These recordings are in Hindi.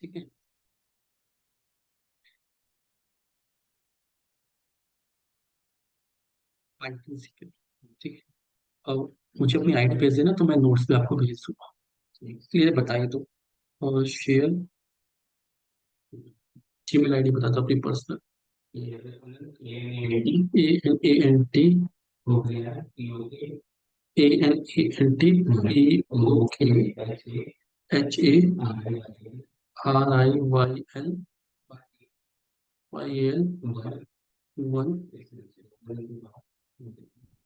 ठीक है। पाइथन सीख, ठीक है। अब मुझे अपनी आईडी भेज देना तो मैं नोट्स पे आपको भेज दूंगा। क्लियर बताइए तो। और शेयर जीमेल आईडी बता दो अपनी पर्सनल। ANANT PANTHARIYL 1।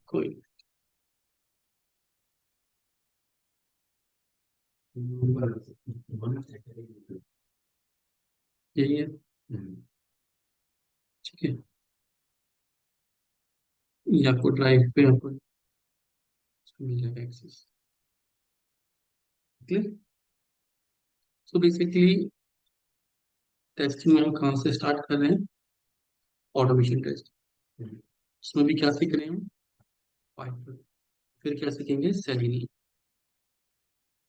कोई यही है। ठीक है। ये आपको ड्राइव पे आपको मिल जाएगा access. Clear. So basically testing में हम कहाँ से स्टार्ट कर रहे हैं? Automation test. उसमें भी क्या सीख रहे हैं हम? पाइथन। फिर क्या सीखेंगे? सेलेनियम।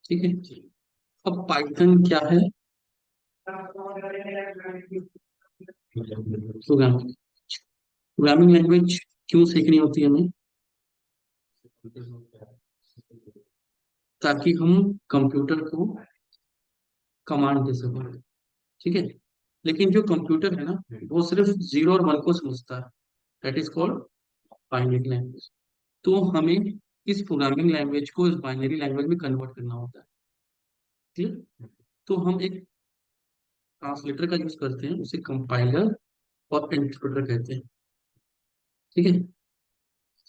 ठीक है। अब पाइथन क्या है? प्रोग्रामिंग। प्रोग्रामिंग लैंग्वेज क्यों सीखनी होती है हमें? ताकि हम कंप्यूटर को कमांड दे सकें। ठीक है। लेकिन जो कंप्यूटर है ना, वो सिर्फ जीरो और वन को समझता है। That is called binary language. तो हमें इस प्रोग्रामिंग लैंग्वेज को इस बाइनरी लैंग्वेज में कन्वर्ट करना होता है। ठीक। तो हम एक ट्रांसलेटर का यूज करते हैं, उसे कंपाइलर और इंटरप्रेटर कहते हैं। ठीक है।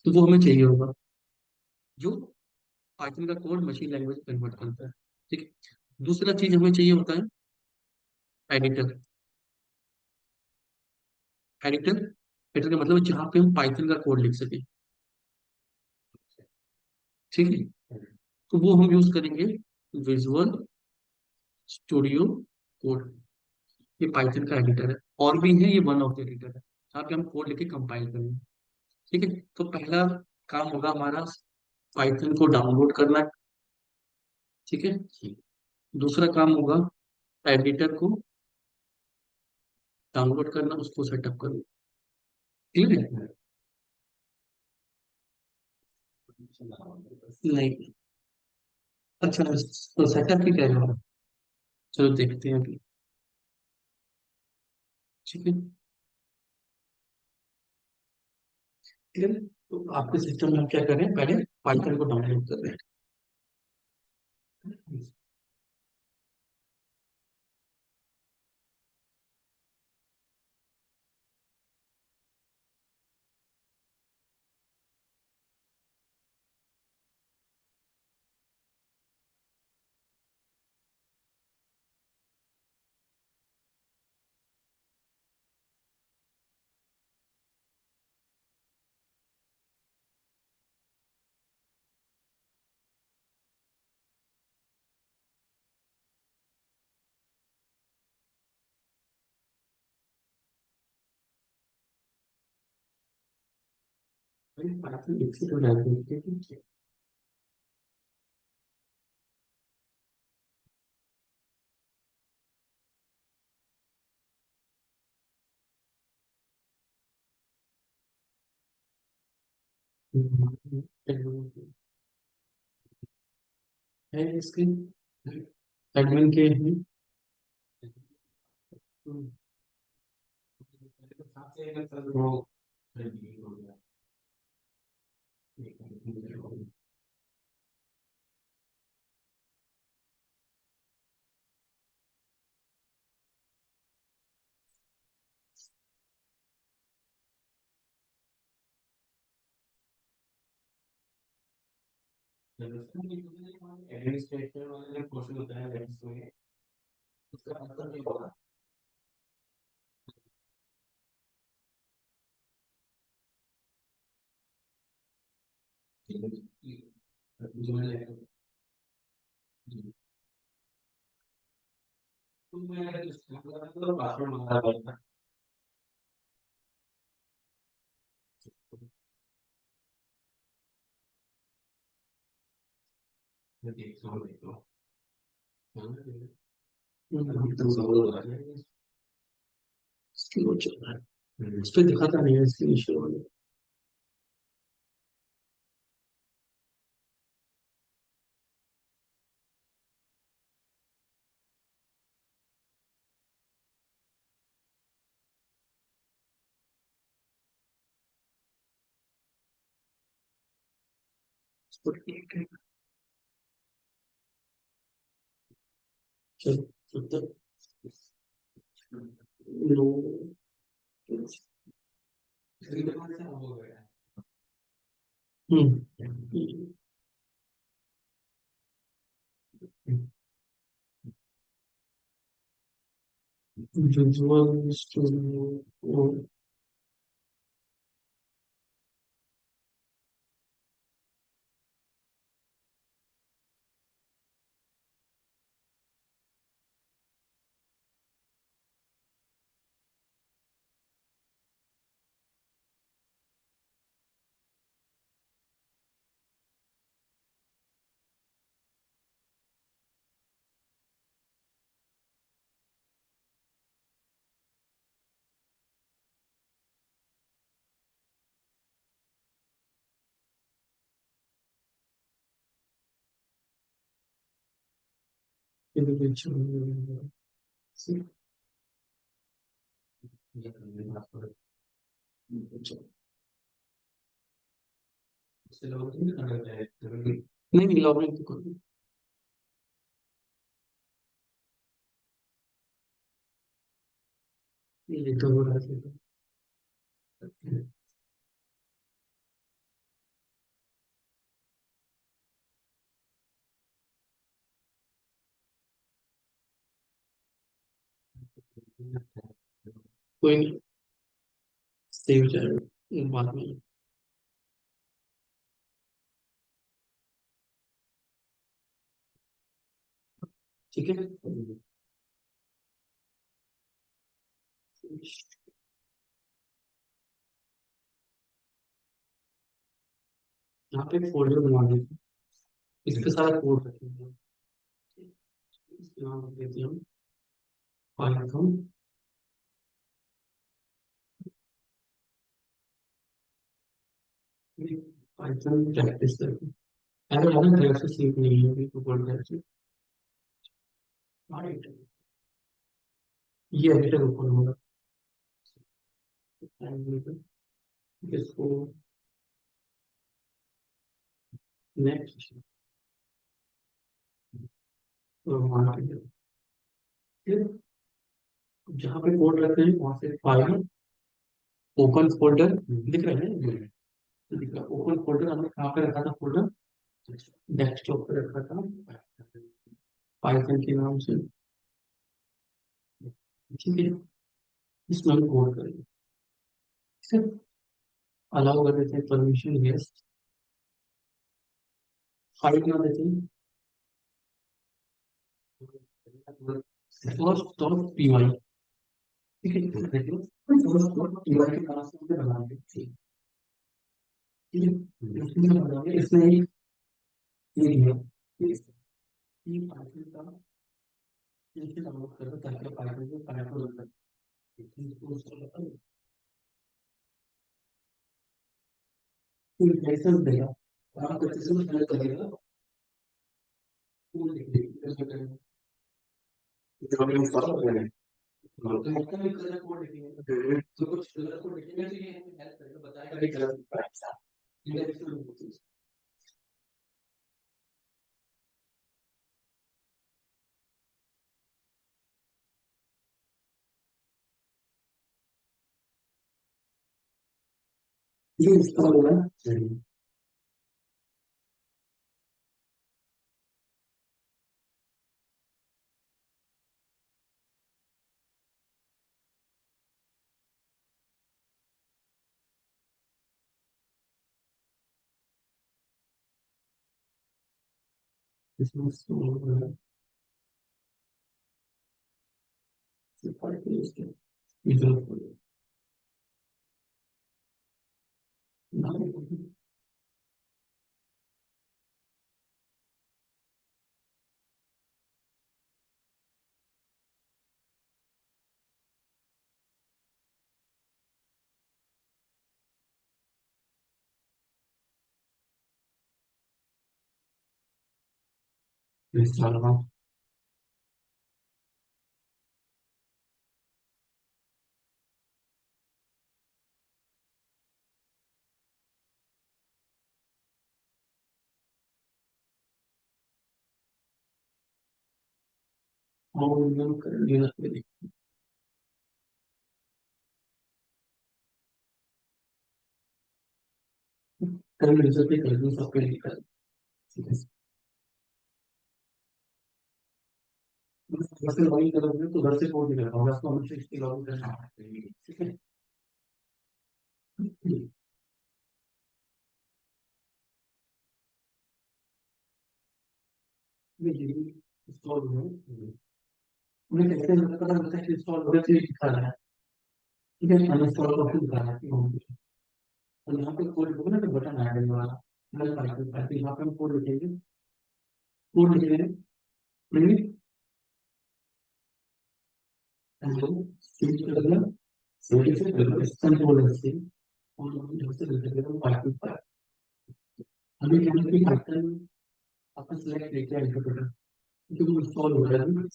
तो वो हमें चाहिए होगा, जो पाइथन का कोड मशीन लैंग्वेज में कन्वर्ट करता है। ठीक है। दूसरा चीज हमें चाहिए होता है एडिटर। एडिटर एडिटर का मतलब है जहाँ पे हम पाइथन का कोड लिख सकें। ठीक है। तो वो हम यूज करेंगे विजुअल स्टूडियो कोड। ये पाइथन का एडिटर है। और भी है, ये वन ऑफ द एडिटर है जहाँ पे हम कोड लिख के कंपाइल करेंगे। ठीक है। तो पहला काम होगा हमारा पाइथन को डाउनलोड करना। ठीक है। दूसरा काम होगा एडिटर को डाउनलोड करना, उसको सेटअप करना। ठीक है। नहीं। अच्छा, तो सेटअप की कह रहे हो? चलो देखते हैं अभी। ठीक है। ठीक है। तो आपके सिस्टम में हम क्या करें, पहले पाइथन को डाउनलोड कर रहे हैं। भाई पाइथन विकसित हो जाती है, ठीक है। है इसके एडमिन के हैं। एडमिनिस्ट्रेशन वाले ने क्वेश्चन बताया है इसमें, उसका आंसर नहीं होगा। जो मैंने पासवर्ड मंगा था। देख लो। इसकी वो चल रहा है, इस पे दिखाता नहीं है इसकी इशू वाले। इसको ठीक है। चलो उत्तर लो। हम्म। Visual Studio Code. Individual. See? नहीं नहीं लॉगिन तो करो। ये तो हो रहा है। कोई नहीं, सेव जाएगा एक बात में। ठीक है। यहाँ पे फोल्डर बना देते हैं, इस पे सारा कोड रखेंगे। इसके नाम रख देते हैं हम पाइथन। पाइथन प्रैक्टिस करते हैं। अगर हमें ड्राइव से सीख नहीं है अभी तो गूगल ड्राइव से। राइट, ये एडिटर ओपन होगा। इसको नेक्स्ट माना, फिर जहाँ पे कोड रखते हैं वहां से फाइल ओपन फोल्डर दिख रहा है। तो दिख रहा ओपन फोल्डर, हमने कहाँ पे रखा था फोल्डर? डेस्कटॉप पे रखा था पाइथन के नाम से। ठीक है, इसमें हम कोड करेंगे। सिर्फ अलाउ कर देते हैं परमिशन यस। फाइल क्या देते हैं? First dot P Y. ठीक है, देखो फर्स्ट डॉट पी वाई के पास से हमने बना दिया। ठीक है, इसमें बना दिया, इसमें एक ये है, ये पाइथन का इसे डाउनलोड करो ताकि आप पाइथन को कनेक्ट कर सकते हैं। उसको बताओ, कोई लाइसेंस देगा, आप अच्छे से हेल्प करेगा, वो लिखेगा कैसे करेंगे। जो भी हम फॉलो करें तो आपका भी कलर कोड लिखेंगे, तो कुछ कलर कोड लिखेंगे तो ये हमें हेल्प करेगा, बताएगा कि कलर इंडेक्स ये इंस्टॉल होगा। इसमें इंस्टॉल होगा, सिंपल है इसके विजुअल कोड ना। इंस्टॉल हुआ। और हम कर लिया फिर कर यूजर पे कर दूं सबके लिए कर। ठीक है, घर से लॉगिन करोगे तो घर से कोड नहीं कर पाओगे, आपको हमेशा इसके लॉगिन करना है। ठीक है, ये इंस्टॉल हुआ है। उन्हें कैसे पता लगता है कि इंस्टॉल हो गया, तो ये दिखा रहा है। ठीक है, अनइंस्टॉल का फिर दिखा रहा है कि होम पेज। और यहाँ पे कोड होगा ना, तो बटन ऐड है वाला, मैं पाइथन पाइथन यहाँ पे हम कोड लिखेंगे। कोड लिखेंगे, लिखेंगे हेलो सी के बदला सी से बदला कंट्रोल सी, और हम यहाँ से लिखेंगे पाइथन पर। हमें यहाँ पे पाइथन अपन सेलेक्ट करके इंटरप्रेटर, क्योंकि वो इंस्टॉल हो रहा है ना।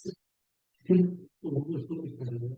ठीक है, तो वो उसको पिक कर लेंगे।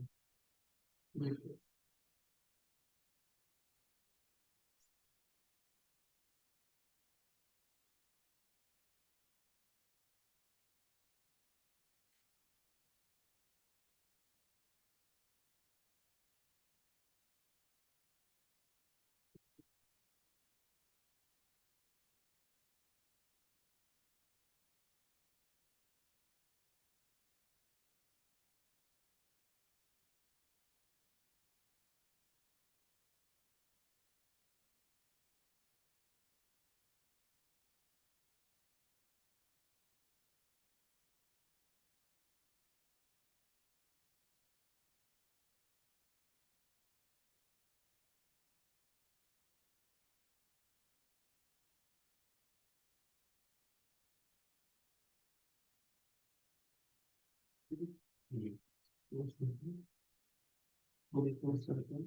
वो रिक्वेस्ट करते हैं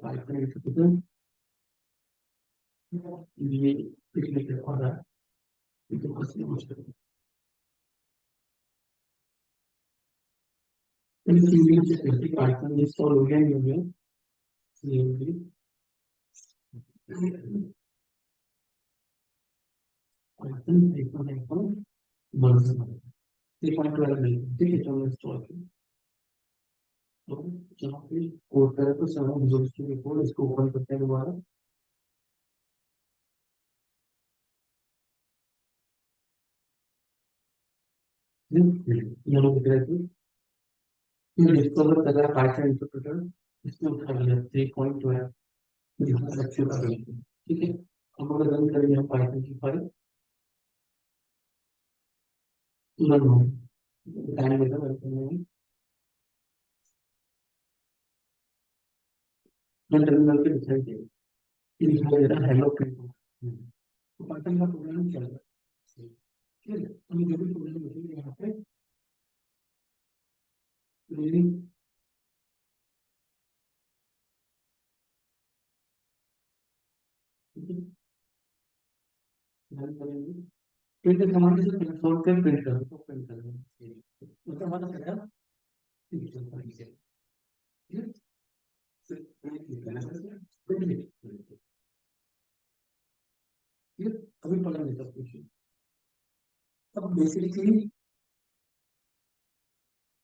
पाइथन इंटरप्रेटर, ये पिक लेकर आ रहा है, तो बस ये मुझे इन सीरियल से कहते पाइथन इंस्टॉल हो गया नहीं हो गया। ये पाइथन आइकन आइकन बंद से 3.12 नहीं, ठीक है, चलो इंस्टॉल करें। तो जहाँ पे कोड करें तो सेवन विजुअल स्टूडियो कोड, इसको ओपन करते हैं दोबारा। यहाँ लिख रहे थे ये डिस्कवर कर रहा है पाइथन इंटरप्रेटर, इसने उठा लिया 3.12, यहाँ से अच्छे कर लेते हैं। ठीक है, अब अगर रन करेंगे हम पाइथन की फाइल, रन हो टाइम लेगा रन करने में। रन टर्मिनल पे दिखाई दे, ये दिखाई दे रहा है हेलो प्रिंट। तो पाइथन का प्रोग्राम चल रहा है। ठीक है, हम जो भी प्रोग्राम लिखेंगे यहाँ पे रीडिंग, रन करेंगे, प्रिंट कमांड से कंसोल पे प्रिंट करो तो प्रिंट करेंगे, मतलब हमारा चलेगा। ठीक है, चलता है इसे। ठीक है, फिर प्रिंट करना है, प्रिंट। ठीक है, अभी पढ़ेंगे सब कुछ। अब बेसिकली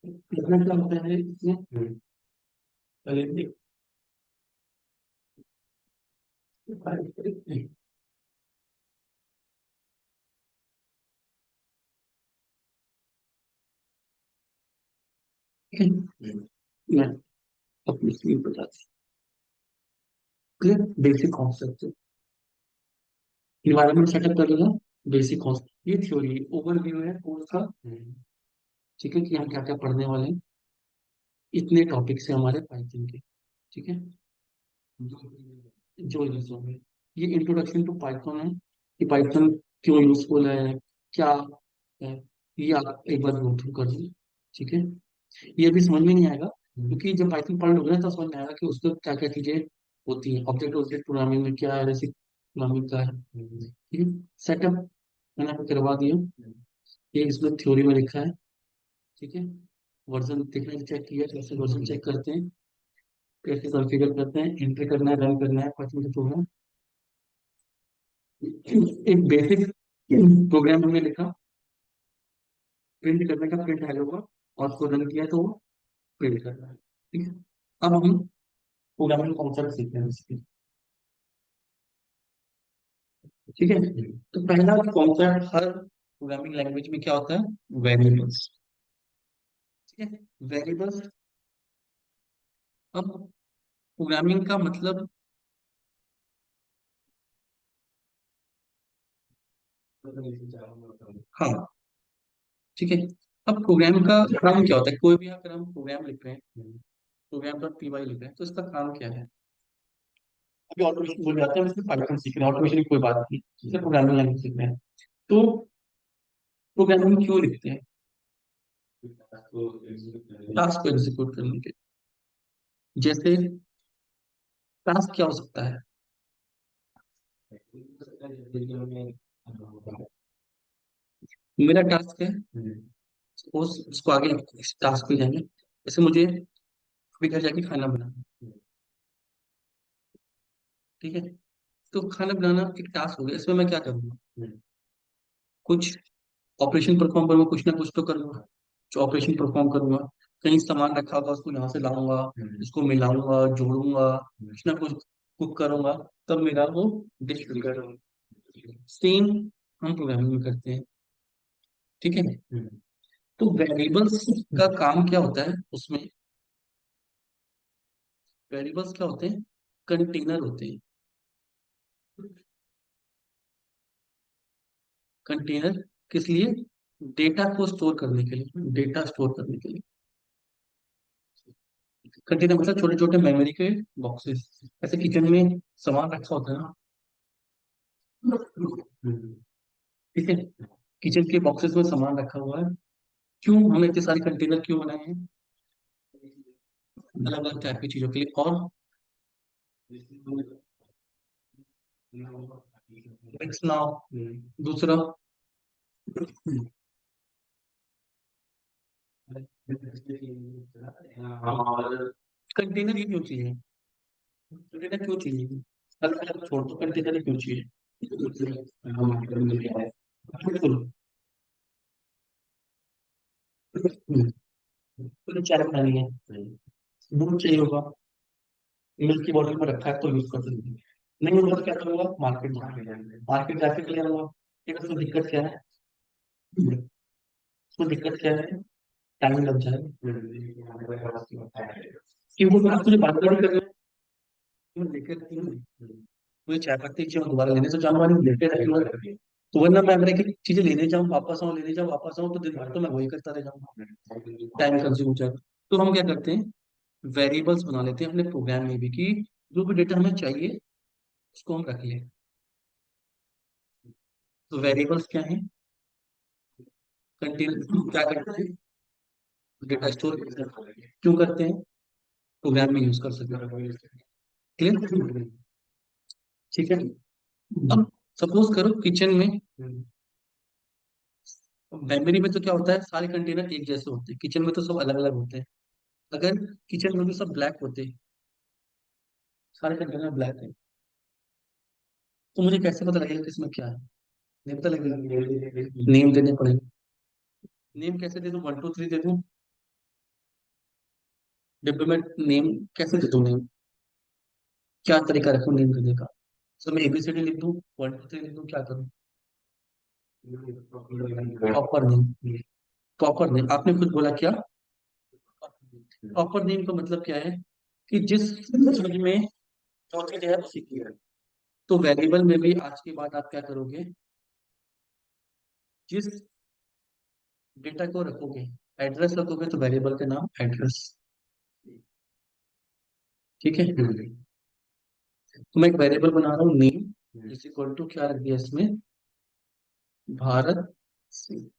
कितना क्या होता है इसमें, पहले भी मैं अपनी स्क्रीन पर जाती हूँ। बेसिक कॉन्सेप्ट, इन्वायरमेंट सेटअप करेगा, बेसिक कॉन्सेप्ट, ये थ्योरी ओवरव्यू है कोर्स का। ठीक है, कि हम क्या क्या पढ़ने वाले हैं, इतने टॉपिक से हमारे पाइथन के। ठीक है, जो यूज होंगे, ये इंट्रोडक्शन टू पाइथन है, कि पाइथन क्यों यूजफुल है, क्या है, ये आप एक बार गो थ्रू कर लीजिए। ठीक है, ये भी समझ में नहीं आएगा, क्योंकि जब पाइथन पढ़ लोगे ना तो समझ में आएगा कि उसमें क्या क्या चीजें होती हैं, ऑब्जेक्ट ओरिएंटेड प्रोग्रामिंग में क्या है, बेसिक प्रोग्रामिंग का है। ठीक है, सेटअप मैंने आपको करवा दिया। ये इसमें थ्योरी में लिखा है। ठीक है, वर्जन देखने चेक किया, कैसे वर्जन चेक करते हैं, कैसे कॉन्फ़िगर करते हैं, एंटर करना है, रन करना है, पता तो है। एक बेसिक प्रोग्राम हमने लिखा, प्रिंट करने का, प्रिंट हेलो का, और उसको रन किया तो प्रिंट करना है। ठीक है, अब हम प्रोग्रामिंग कॉन्सेप्ट सीखते हैं इसकी। ठीक है, तो पहला कॉन्सेप्ट हर प्रोग्रामिंग लैंग्वेज में क्या होता है, वेरिएबल्स। ठीक है, वेरिएबल्स। अब प्रोग्रामिंग का मतलब, हाँ, ठीक है। अब प्रोग्राम का काम क्या होता है, कोई भी अगर हम प्रोग्राम लिख रहे हैं, प्रोग्राम डॉट पी वाई लिख रहे हैं, तो इसका काम क्या है। अभी ऑटोमेशन बोल जाते हैं, इसमें पाइथन सीख रहे हैं, ऑटोमेशन की कोई बात नहीं, इसमें प्रोग्रामिंग लैंग्वेज सीख रहे हैं। तो प्रोग्रामिंग क्यों लिखते हैं, टास्क को एग्जीक्यूट करने के। जैसे टास्क क्या हो सकता है, मेरा टास्क है, सपोज उसको आगे इस टास्क पे जाएंगे, जैसे मुझे अभी घर जाके खाना बनाना। ठीक है, तो खाना बनाना एक टास्क हो गया, इसमें मैं क्या करूंगा, कुछ ऑपरेशन परफॉर्म करूंगा, कुछ ना कुछ तो करूंगा, जो ऑपरेशन परफॉर्म करूंगा, कहीं सामान रखा होगा उसको यहाँ से लाऊंगा, उसको मिलाऊंगा, जोड़ूंगा, कुछ ना कुछ कुक करूंगा, तब मेरा वो डिश बन। सेम हम प्रोग्रामिंग में करते हैं। ठीक है, तो वेरिएबल्स का काम क्या होता है उसमें, वेरिएबल्स क्या होते हैं, कंटेनर होते हैं। कंटेनर किस लिए, डेटा को स्टोर करने के लिए, डेटा स्टोर करने के लिए। कंटेनर मतलब छोटे छोटे मेमोरी के बॉक्सेस, ऐसे किचन में सामान रखा होता है ना। ठीक है, किचन के बॉक्सेस में सामान रखा हुआ है, क्यों हमने इतने सारे कंटेनर क्यों बनाए हैं, अलग अलग टाइप की चीजों के लिए। और नेक्स्ट नाउ, दूसरा, कंटेनर ही क्यों चाहिए, कंटेनर क्यों चाहिए, अलग अलग छोड़ दो, कंटेनर ही क्यों चाहिए। बिल्कुल, तो चाय बनानी है, दूध चाहिए होगा, मिल्क की बोतल में रखा है तो यूज कर सकते हैं। नहीं होगा तो क्या करूंगा, मार्केट जाऊंगा, मार्केट जाके ले आऊंगा। ठीक है, उसमें दिक्कत क्या है, उसमें दिक्कत क्या है, टाइम लग जाएगा, क्योंकि आप मुझे बात नहीं कर रहे हो, लेकर मुझे चाय पत्ती चाहिए, मैं दोबारा लेने से जानवर नहीं लेते रह लूंगा। तो वरना मैं अगर एक चीजें लेने जाऊँ वापस आऊँ, लेने जाऊँ वापस आऊँ, तो दिन भर तो मैं वही करता रह जाऊंगा, टाइम कंज्यूम हो जाएगा। तो हम क्या करते हैं, वेरिएबल्स बना लेते हैं अपने प्रोग्राम में भी, कि जो भी डेटा हमें चाहिए उसको हम रख लें। तो वेरिएबल्स क्या है, कंटेन, क्या करते हैं, डेटा स्टोर क्यों करते हैं, प्रोग्राम में यूज कर सकते हैं। क्लियर, ठीक है। अब सपोज करो किचन में, मेमोरी में तो क्या होता है, सारे कंटेनर एक जैसे होते हैं, किचन में तो सब अलग अलग होते हैं। अगर किचन में भी सब ब्लैक होते, सारे कंटेनर ब्लैक है, तो मुझे कैसे पता लगेगा किसमें क्या है, नहीं पता लगेगा, नेम देने पड़ेंगे। नेम कैसे दे दूं, 1 2 3 दे दूं, डिब्बे में नेम कैसे दे दूं, नेम क्या तरीका रखूं नेम देने का, सर मैं एबीसीडी लिख दूं, 1 2 3 लिख दूं, क्या करूं, प्रॉपर नेम, प्रॉपर नेम आपने खुद बोला क्या, प्रॉपर नेम का मतलब क्या है, कि जिस चीज में जो चीज है उसी की है। तो वेरिएबल में भी आज के बाद आप क्या करोगे, जिस डेटा को रखोगे, एड्रेस रखोगे, तो वेरिएबल का नाम एड्रेस। ठीक है, तो मैं एक वेरिएबल बना रहा हूँ नेम इज इक्वल टू, क्या रख दिया इसमें, भारत सिंह।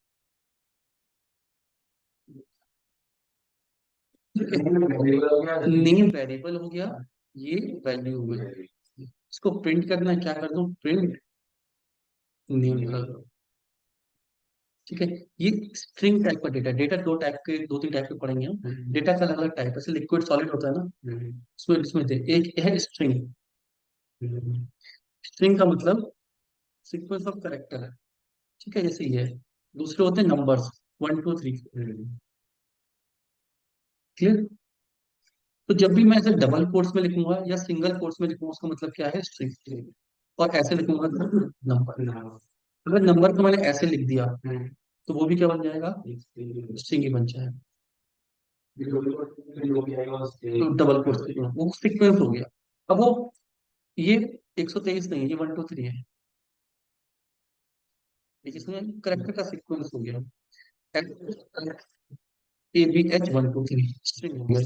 नेम वेरिएबल हो गया, ये वैल्यू हो गई, इसको प्रिंट करना है, क्या कर दूं, प्रिंट नेम कर दो। ठीक है। ये स्ट्रिंग टाइप का डेटा, डेटा दो टाइप के, दो तीन टाइप के पढ़ेंगे हम। डेटा का अलग अलग टाइप है, जैसे लिक्विड सॉलिड होता है ना, इसमें इसमें एक है स्ट्रिंग। स्ट्रिंग का मतलब सीक्वेंस ऑफ कैरेक्टर है, ठीक है, जैसे ये है। दूसरे होते हैं नंबर्स, 1 2 3। क्लियर। तो जब भी मैं इसे डबल कोट्स में लिखूंगा या सिंगल कोट्स में लिखूंगा, उसका मतलब क्या है, स्ट्रिंग। और ऐसे लिखूंगा तो नंबर। अगर नंबर को मैंने ऐसे लिख दिया तो वो भी क्या बन जाएगा, स्ट्रिंग ही बन जाएगा। तो डबल कोट्स लिखूंगा, वो सीक्वेंस हो गया। अब वो ये 123 नहीं है, ये 1 2 3 है, लेकिन इसमें करेक्टर का सीक्वेंस हो गया। ABH 1 2 3 स्ट्रिंग हो गया।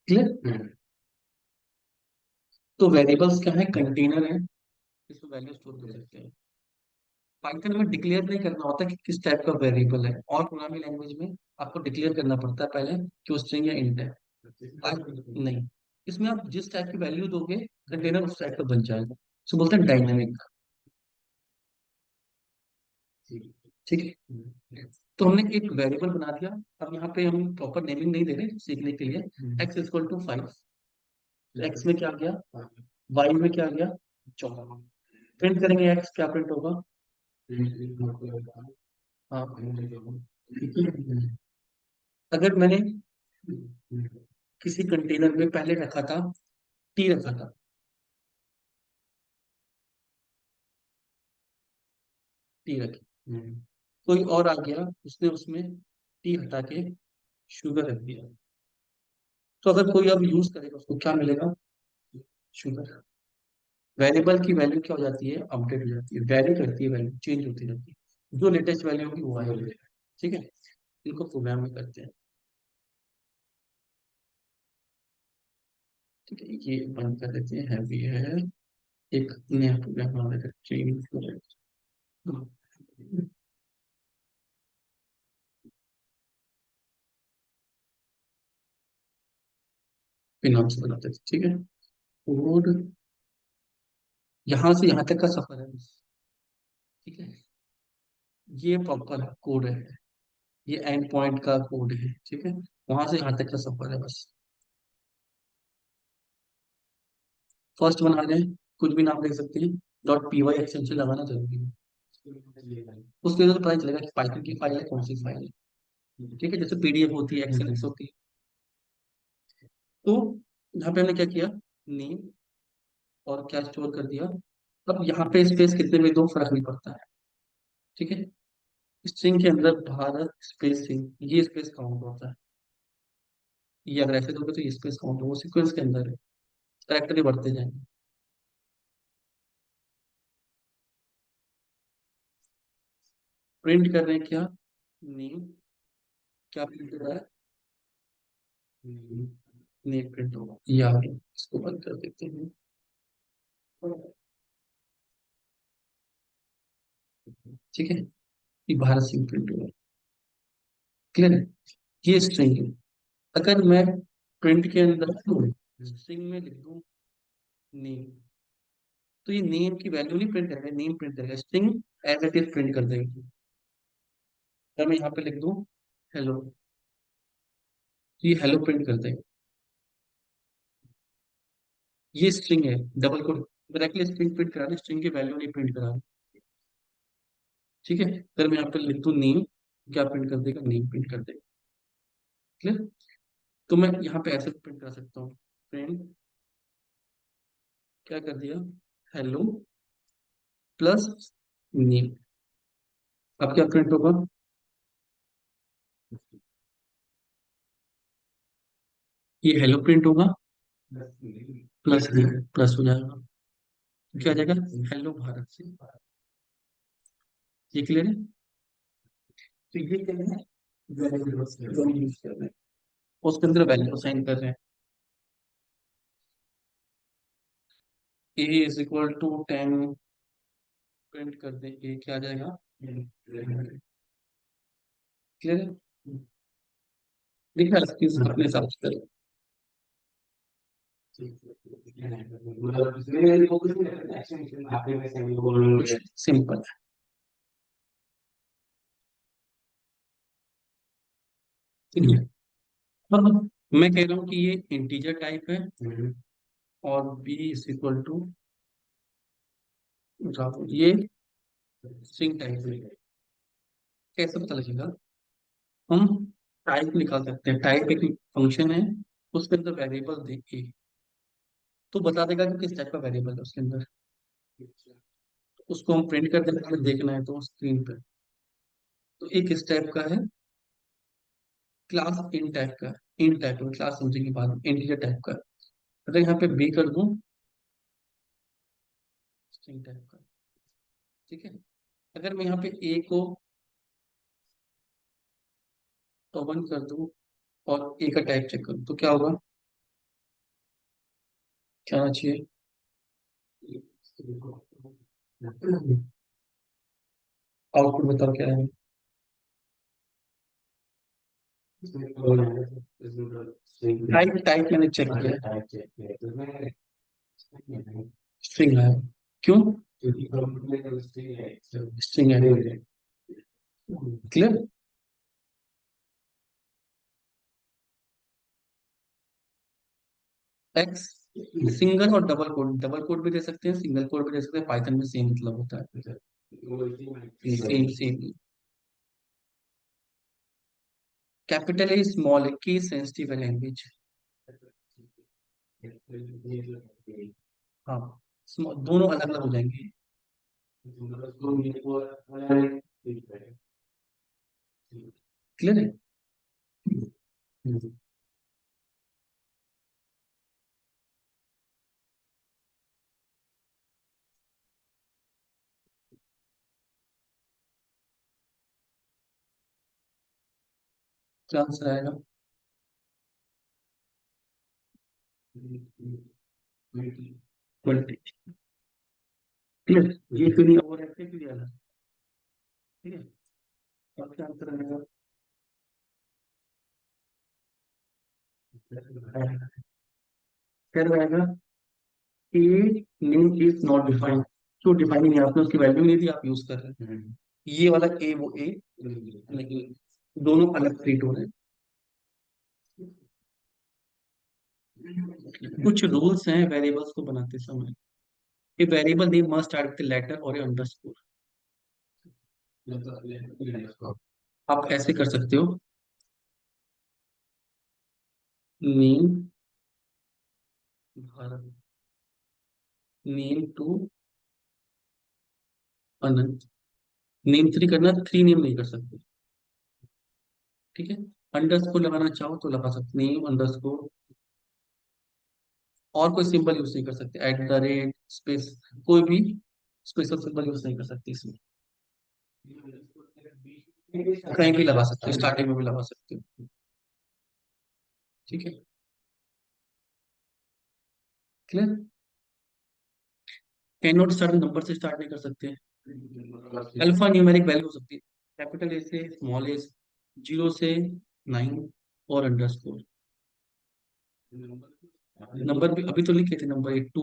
क्लियर। तो वेरिएबल्स क्या है, कंटेनर है, इसमें वैल्यू स्टोर कर सकते हैं। पाइथन में डिक्लेयर नहीं करना होता कि किस टाइप का वेरिएबल है, और प्रोग्रामिंग लैंग्वेज में आपको डिक्लेयर करना पड़ता है पहले कि वो स्ट्रिंग या इंट है। नहीं, इसमें आप जिस टाइप की वैल्यू दोगे कंटेनर उस टाइप का बन जाएगा, इसको बोलते हैं डायनेमिक। ठीक है। तो हमने एक वेरिएबल बना दिया। अब यहाँ पे हम प्रॉपर नेमिंग नहीं दे रहे सीखने के लिए। x = 5, एक्स में क्या आ गया, वाई में क्या आ गया, 14। प्रिंट करेंगे एक्स, क्या प्रिंट होगा, हाँ। अगर मैंने किसी कंटेनर में पहले रखा था, टी रखा था, टी रखी, कोई और आ गया, उसने उसमें टी हटा के शुगर रख दिया, तो अगर कोई अब यूज करेगा उसको क्या मिलेगा, शुगर। वेरिएबल की वैल्यू क्या हो जाती है, अपडेट हो जाती है, वैरी करती है, वैल्यू चेंज होती रहती है, जो लेटेस्ट वैल्यू होगी वो आएगी। ठीक है। इनको प्रोग्राम में करते हैं। ठीक है, ये बंद कर देते हैं, हैवी है। एक नया प्रोग्राम बना देते हैं, चेंज। फिनांस बनाते थे, ठीक है। कोड यहाँ से यहाँ तक का सफर है बस। ठीक है, ये प्रॉपर कोड है, ये एंड पॉइंट का कोड है, ठीक है। वहां से यहाँ तक का सफर है बस। फर्स्ट बना रहे हैं, कुछ भी नाम लिख सकते हैं, .py एक्सटेंशन लगाना जरूरी है। उसके लिए तो पता चलेगा कि पाइथन की फाइल है, कौन सी फाइल है। ठीक है, जैसे पीडीएफ होती है, एक्सएलएक्स होती है। तो यहाँ पे हमने क्या किया, नेम और क्या स्टोर कर दिया। अब यहाँ पे स्पेस कितने में दो, फर्क नहीं पड़ता है। ठीक है, स्ट्रिंग के अंदर भारत स्पेस सिंह, ये स्पेस काउंट होता है। ये अगर ऐसे दोगे तो ये स्पेस काउंट, वो सीक्वेंस के अंदर है, कैरेक्टर ही बढ़ते जाएंगे। प्रिंट कर रहे हैं क्या, नेम, क्या प्रिंट हो रहा है, नेम प्रिंट होगा, ये आ गया, इसको बंद कर देते हैं। ठीक है, ये भारत सिंह प्रिंट होगा। क्लियर है, ये स्ट्रिंग है। अगर मैं प्रिंट के अंदर स्ट्रिंग में लिख दूं नेम, तो ये नेम की वैल्यू नहीं प्रिंट करेगा, नेम प्रिंट करेगा, string as it is print कर देगी। अगर मैं यहाँ पे लिख दूं हेलो, तो ये हेलो प्रिंट कर देगा। ये स्ट्रिंग है, double quote, directly string print करा रहे, स्ट्रिंग की वैल्यू नहीं प्रिंट करा रहे। ठीक है, अगर मैं यहाँ पे लिख दूं नेम, क्या प्रिंट कर देगा, नेम प्रिंट कर देगा। क्लियर। तो मैं यहाँ पे ऐसे प्रिंट करा सकता हूँ, प्रिंट, क्या कर दिया, हेलो प्लस नेम। अब क्या प्रिंट होगा, ये हेलो प्रिंट होगा, प्लस नेम प्लस हो जाएगा, तो क्या आ जाएगा, हेलो भारत से। ये क्लियर है। तो ये क्या है, वैल्यू यूज कर रहे हैं, उसके अंदर वैल्यू साइन कर रहे हैं। A = 10, प्रिंट कर दें, ये क्या आ जाएगा, क्लियर है। लिखा है, इसकी अपने हिसाब से करें। सिंपल। ठीक है। अब मैं कह रहा हूँ कि ये इंटीजर टाइप है और बी इज इक्वल टू ये स्ट्रिंग टाइप है। कैसे पता लगेगा? हम टाइप निकाल सकते हैं। टाइप एक फंक्शन है, उसके अंदर वेरिएबल देख के तो बता देगा कि किस टाइप का वेरिएबल है उसके अंदर। उसको हम प्रिंट कर देंगे, हमें देखना है तो स्क्रीन पे। तो एक इस टाइप का है, क्लास इन टाइप का। इन टाइप का क्लास समझेंगे बाद में, इंटीजर टाइप का। अगर यहाँ पे बी कर दूं, स्ट्रिंग टाइप का। ठीक है। अगर मैं यहाँ पे ए को वन कर दूं और ए का टाइप चेक करूं तो क्या होगा? क्या आना चाहिए? आउटपुट बताओ क्या है? टाइप टाइप मैंने चेक किया, स्ट्रिंग है। क्यों? स्ट्रिंग है। क्लियर? एक्स सिंगल और डबल कोड, डबल कोड भी दे सकते हैं, सिंगल कोड भी दे सकते हैं, पाइथन में सेम मतलब होता है। Same same. कैपिटल है, स्मॉल है, की सेंसिटिव है लैंग्वेज। हाँ, दोनों अलग अलग हो जाएंगे। क्लियर है? क्या आंसर आएगा? 20। क्लियर? ये क्यों नहीं ओवर एक्टिव क्यों दिया था? ठीक है। अब क्या आंसर आएगा? क्या आएगा? A name is not defined. क्यों डिफाइन नहीं है? आपने उसकी वैल्यू नहीं दी, आप यूज कर रहे हैं। ये वाला ए वो ए नहीं, दोनों अलग ट्रीट हो रहे हैं। कुछ रूल्स हैं वेरिएबल्स को बनाते समय। ये variable name must start with letter और अंडरस्कोर। आप ऐसे कर सकते हो, name Bharat, name two Anant. Name three करना, थ्री नेम नहीं कर सकते। ठीक है। अंडरस्कोर लगाना चाहो तो लगा सकते, नेम अंडरस्कोर। और कोई सिंबल यूज नहीं कर सकते, एट द रेट स्पेस, कोई भी स्पेशल सिंबल यूज नहीं कर सकते इसमें। कहीं भी लगा सकते हो, स्टार्टिंग में भी लगा सकते हो। ठीक है। Clear? Can not start number से स्टार्ट नहीं कर सकते। अल्फा न्यूमेरिक वैल्यू हो सकती है, कैपिटल ए से स्मॉल ए, जीरो से नाइन और अंडरस्कोर। नंबर भी अभी तो लिखे थे, नंबर 82।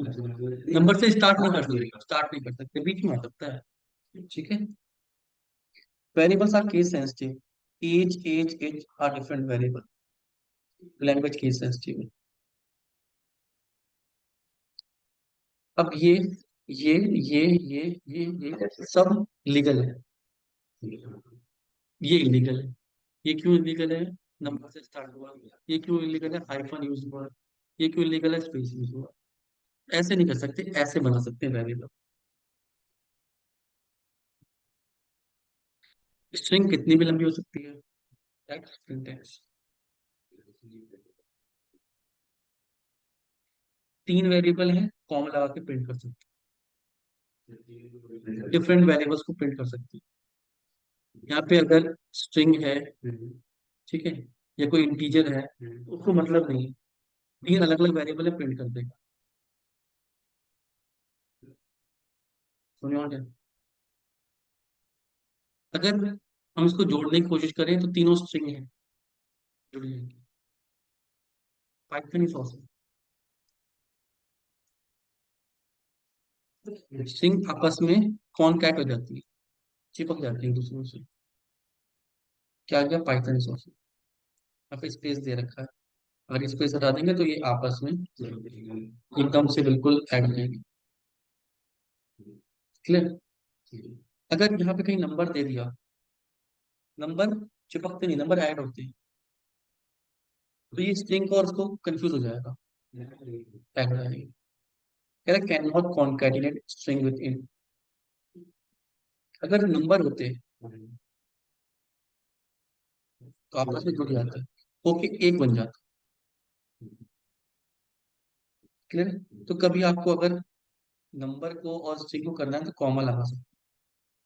नंबर से स्टार्ट नहीं कर सकते, स्टार्ट नहीं कर सकते, बीच में आ सकता है। ठीक है। Variables are case sensitive. As are different variable. Language case sensitive है। अब ये सब लीगल है, ये इलीगल है। ये क्यों इलीगल है? नंबर से स्टार्ट हुआ। ये क्यों इलीगल है? हाइफन यूज हुआ। ये क्यों इलीगल है? स्पेस यूज हुआ। ऐसे नहीं कर सकते, ऐसे बना सकते हैं वेरिएबल। स्ट्रिंग कितनी भी लंबी हो सकती है, राइट? सिंटैक्स। तीन वेरिएबल है, कॉमा लगा के प्रिंट कर सकते हैं, डिफरेंट वेरिएबल्स को प्रिंट कर सकते हैं। यहाँ पे अगर स्ट्रिंग है, ठीक है, या कोई इंटीजर है, तो उसको मतलब नहीं है, तीन अलग अलग वेरिएबल है, प्रिंट कर देगा। समझ गया? अगर हम इसको जोड़ने की कोशिश करें तो तीनों स्ट्रिंग है, जुड़ जाएंगी। Python is awesome. स्ट्रिंग आपस में कॉन्कैट हो जाती है, चिपक जाती है दूसरों से। क्या गया? Python is awesome. यहाँ पे स्पेस दे रखा है, अगर स्पेस हटा देंगे तो ये आपस में एकदम से बिल्कुल ऐड हो जाएंगे। क्लियर? अगर यहाँ पे कहीं नंबर दे दिया, नंबर चिपकते नहीं, नंबर ऐड होते हैं, तो ये स्ट्रिंग को और उसको कंफ्यूज हो जाएगा, ऐड हो जाएगी। कह रहा can not concatenate string with in. अगर नंबर होते तो आपस में जुड़ जाते, ओके एक बन जाता। क्लियर? तो कभी आपको अगर नंबर को और स्ट्रिंग को करना है तो कॉमा लगा सकते,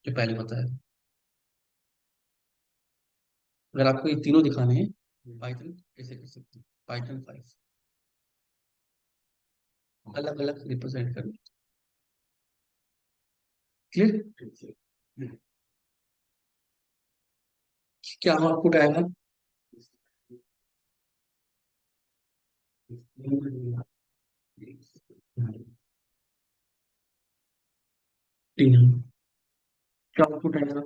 जो पहले बताया। अगर आपको ये तीनों दिखाने हैं पाइथन ऐसे कर सकते हैं, पाइथन 5 अलग अलग रिप्रेजेंट करना। क्लियर? क्या आउटपुट आएगा? तीन। क्या आउटपुट आएगा?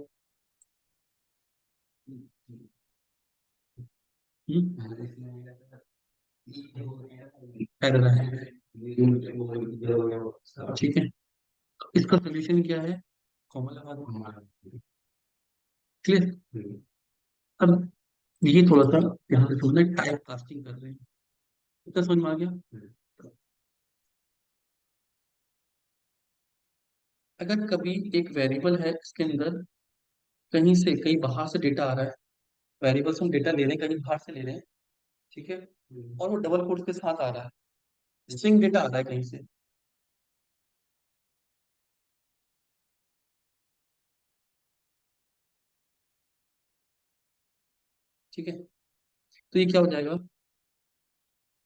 एरर है। ठीक है, इसका सोल्यूशन क्या है? कॉमा लगा दो। क्लियर? अब ये थोड़ा सा यहाँ पे समझना, टाइप कास्टिंग कर रहे हैं, इतना समझ में आ गया? अगर कभी एक वेरिएबल है, इसके अंदर कहीं से कहीं बाहर से डेटा आ रहा है, वेरिएबल से हम डेटा ले रहे हैं, कहीं बाहर से ले रहे हैं, ठीक है, और वो डबल कोट्स के साथ आ रहा है, स्ट्रिंग डेटा आ रहा है कहीं से, ठीक है, तो ये क्या हो जाएगा?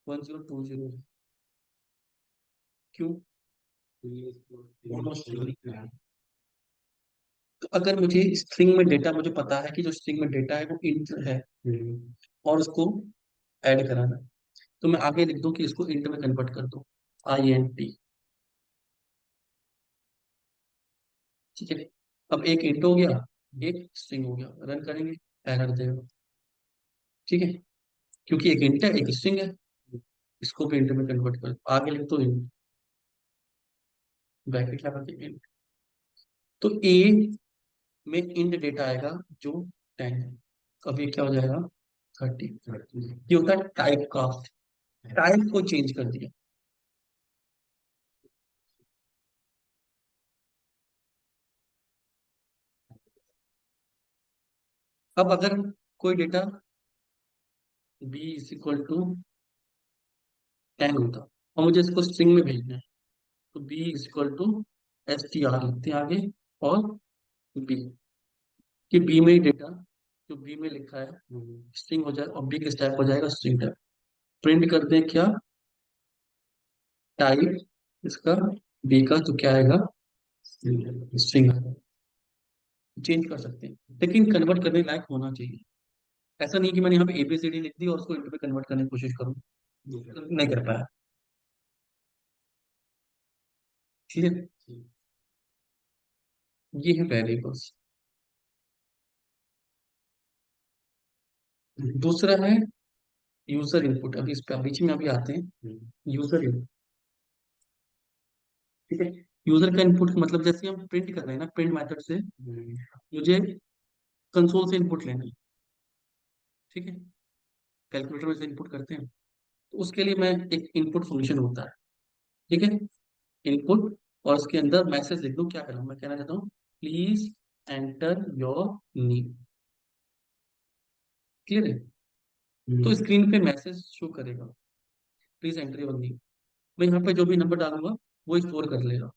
1020। क्यों? तो अगर मुझे स्ट्रिंग में डेटा, मुझे पता है कि जो स्ट्रिंग में डेटा है वो इंट है, और उसको ऐड कराना है, तो मैं आगे लिख दूं कि इसको इंट में कन्वर्ट कर दो, INT। ठीक है, अब एक इंट हो गया, एक स्ट्रिंग हो गया, रन करेंगे, एरर देगा। ठीक है, क्योंकि एक इंट है एक स्ट्रिंग है, इसको भी इंट में कन्वर्ट कर दो, आगे लिख दो इंट, ब्रैकेट लगा के इंट। तो ए में इंट डेटा आएगा जो 10 है, अब ये क्या हो जाएगा? 30। ये होता है टाइप कास्ट, टाइप को चेंज कर दिया। अब अगर कोई data b is equal to 10 होता और मुझे इसको स्ट्रिंग में भेजना है, तो b is equal to STR लिखते हैं आगे, और b, कि b में ही डेटा जो b में लिखा है स्ट्रिंग हो जाए, और b किस टाइप हो जाएगा? String type. प्रिंट कर दें क्या? टाइप इसका b का, तो क्या आएगा? स्ट्रिंग आएगा। चेंज कर सकते हैं, लेकिन कन्वर्ट करने लायक होना चाहिए। ऐसा नहीं कि मैंने यहाँ पे ABCD लिख दी और उसको इंट में कन्वर्ट करने की कोशिश करूँ, नहीं कर पाया। ठीक है, ये है वेरिएबल्स। दूसरा है यूजर इनपुट, अभी इस पे बीच में अभी आते हैं। यूजर इनपुट, ठीक है, यूजर का इनपुट मतलब जैसे हम प्रिंट कर रहे हैं ना, प्रिंट मेथड से मुझे कंसोल से इनपुट लेना है, ठीक है, कैलकुलेटर में से इनपुट करते हैं, तो उसके लिए मैं एक इनपुट फंक्शन होता है, ठीक है, इनपुट, और उसके अंदर मैसेज लिख दूं, क्या करूं, मैं कहना चाहता हूँ please enter your name. Clear है? तो स्क्रीन पे मैसेज शो करेगा, प्लीज एंटर योर नेम। मैं यहाँ पे जो भी नंबर डालूंगा वो स्टोर कर लेगा,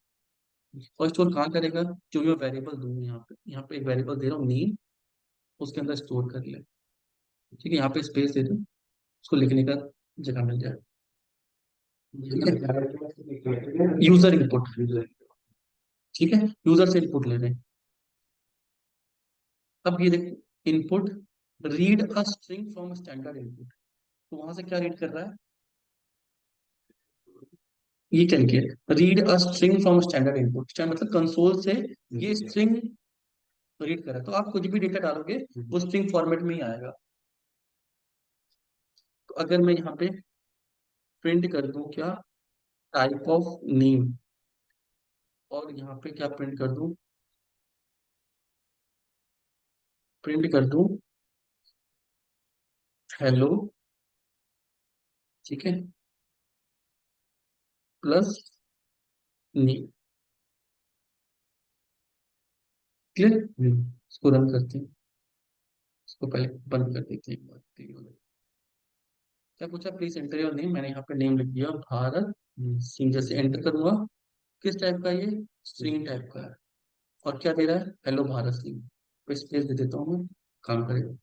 और स्टोर कहाँ करेगा? जो भी मैं वेरिएबल दूंगा, यहाँ पे एक वेरिएबल दे रहा हूँ नेम, उसके अंदर स्टोर कर ले। ठीक है, यहाँ पे स्पेस दे दो, उसको लिखने का जगह मिल जाए। ठीक है, यूजर इनपुट, ठीक है, यूजर से इनपुट ले रहे हैं। अब ये देखो, input read a string from standard input, तो वहां से क्या रीड कर रहा है? ये क्या लिखे? Read a string from standard input, मतलब कंसोल से ये स्ट्रिंग रीड कर रहा है, तो आप कुछ भी डेटा डालोगे वो स्ट्रिंग फॉर्मेट में ही आएगा। तो अगर मैं यहाँ पे प्रिंट कर दूं क्या, टाइप ऑफ नेम, और यहाँ पे क्या प्रिंट कर दूं, प्रिंट कर दूं हेलो, ठीक है, प्लस नेम। क्लियर। इसको रन करते हैं, इसको पहले बंद कर देते हैं एक बार, clear हो जाए। क्या पूछा, प्लीज एंटर योर नेम, मैंने यहाँ पे नेम लिख दिया भारत सिंह। जैसे एंटर करूंगा, किस टाइप का ये, स्ट्रिंग टाइप का है। और क्या दे रहा है, हेलो भारत सिंह। तो स्पेस दे देता हूँ मैं, काम करेगा।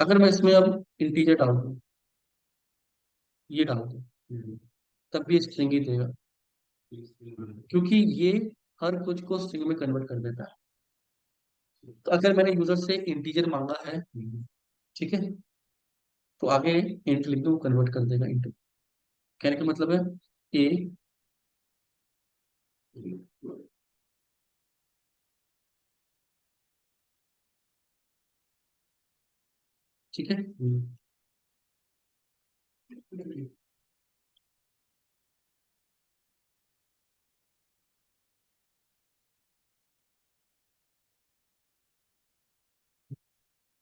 अगर मैं इसमें अब इंटीजर डाल दूँ, ये डाल दूँ, तब भी स्ट्रिंग ही देगा, क्योंकि ये हर कुछ को स्ट्रिंग में कन्वर्ट कर देता है। तो अगर मैंने यूजर से इंटीजर मांगा है, ठीक है, तो आगे इंट लिख दूँ, कन्वर्ट कर देगा इंट। कहने का मतलब है ए, ठीक है,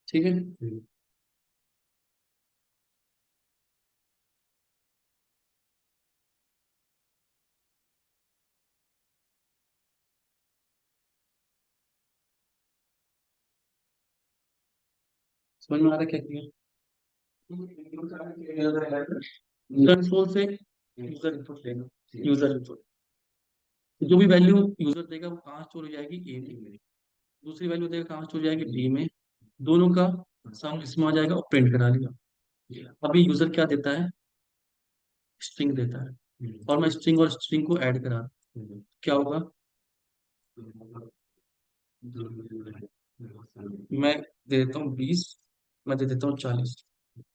ठीक है, समझ में आ रहा है क्या किया। कंसोल से यूजर इनपुट लेना, यूजर इनपुट, जो भी वैल्यू यूजर देगा वो कहाँ स्टोर हो जाएगी, ए में। दूसरी वैल्यू देगा कहाँ स्टोर हो जाएगी, बी में। दोनों का सम इसमें आ जाएगा और प्रिंट करा लिया। अभी यूजर क्या देता है, स्ट्रिंग देता है, और मैं स्ट्रिंग और स्ट्रिंग को ऐड करा, क्या होगा, मैं दे देता हूँ 20, मैं दे देता हूँ 40,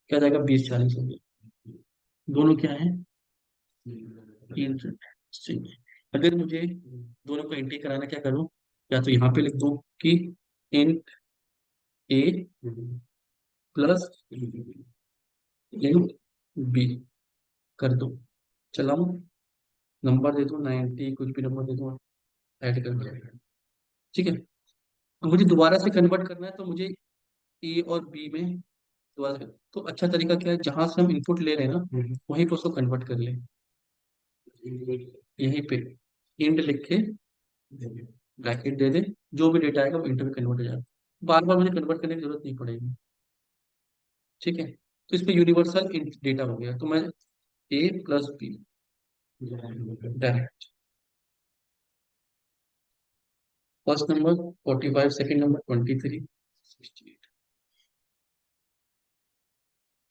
क्या जाएगा, 20 40 हो गया। दोनों क्या है, इंट स्ट्रिंग। अगर मुझे दोनों को इंटी कराना, क्या करूँ, या तो यहाँ पे लिख दूँ कि इंट ए प्लस इंट बी कर दो, चलाऊं, नंबर दे दो 90, कुछ भी नंबर दे दो, ऐड कर दो, ठीक है। तो मुझे दोबारा से कन्वर्ट करना है, तो मुझे ए और बी में दोबारा तो अच्छा तरीका क्या है, जहां से हम इनपुट ले रहे हैं ना, वहीं पर उसको कन्वर्ट कर ले, यहीं पे इंट लिख के ब्रैकेट दे दे, जो भी डेटा आएगा वो इंट में कन्वर्ट हो जाएगा, बार बार मुझे कन्वर्ट करने की जरूरत नहीं पड़ेगी, ठीक है। तो इस पे यूनिवर्सल इंट डेटा हो गया, तो मैं A plus B direct, first number 45, second number 23, 68।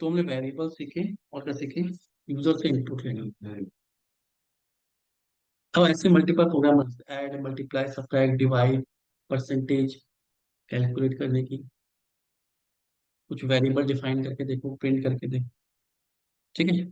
तो हमने वेरिएबल सीखे, और क्या सीखे, यूजर से इनपुट लेना। अब ऐसे multiple program, add, multiply, subtract, divide, percentage calculate करने की, कुछ वेरिएबल डिफाइन करके देखो, प्रिंट करके देखो, ठीक है।